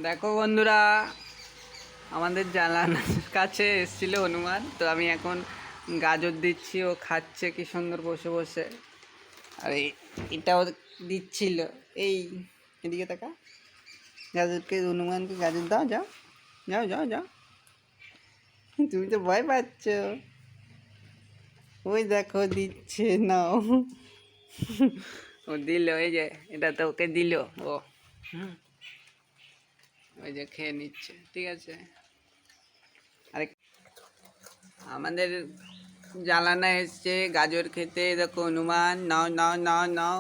দেখো বন্ধুরা, আমাদের জানালার কাছে এসেছিল হনুমান। তো আমি এখন গাজর দিচ্ছি, ও খাচ্ছে কি সুন্দর বসে বসে। আর এটাও দিচ্ছিল। এই এদিকে তাকা, গাজরকে, হনুমানকে গাজর দাও, যাও যাও যাও যাও। তুমি তো ভয় পাচ্ছ। ওই দেখো দিচ্ছে, নাও। ও দিল, এই যে এটা তো ওকে দিল। ও ওই যে খেয়ে নিচ্ছে, ঠিক আছে। আরে আমাদের জ্বালানা এসছে গাজর খেতে। দেখো হনুমান, নাও নাও নাও নাও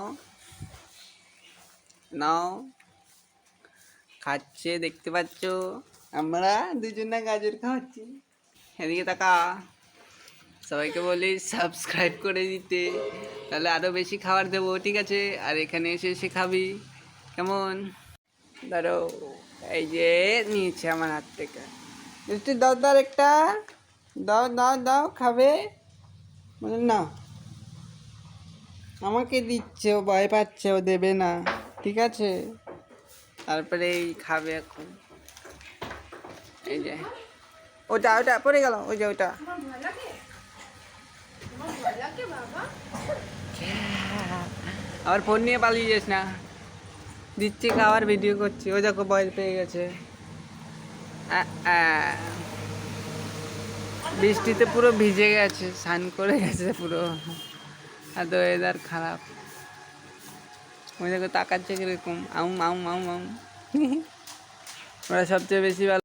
নাও, খাচ্ছে, দেখতে পাচ্ছ। আমরা দুজনে গাজর খাওয়াচ্ছি। এদিকে তাকা। সবাইকে বলি সাবস্ক্রাইব করে দিতে, তাহলে আরও বেশি খাবার দেবো, ঠিক আছে। আর এখানে এসে এসে খাবি, কেমন? ধরো, এই যে নিয়েছে আমার হাত থেকে। মিষ্টি দাও, দাও একটা, দাও দাও দাও, খাবে বলে না। আমাকে দিচ্ছে, ও ভয় পাচ্ছে, ও দেবে না, ঠিক আছে। তারপরে এই খাবে এখন। এই যে ওটা ওটা পড়ে গেল, ওই যে ওটা। আবার ফোন নিয়ে পালিয়ে যাস না। দিচ্ছি খাওয়ার, ভিডিও করছি। ওই দেখো ভয় পেয়ে গেছে। বৃষ্টিতে পুরো ভিজে গেছে, স্নান করে গেছে পুরো। আর ওয়েদার খারাপ। ওই দেখো তাকাচ্ছে কিরকম, আউম আউম আউম আউম। ওরা সবচেয়ে বেশি ভালো।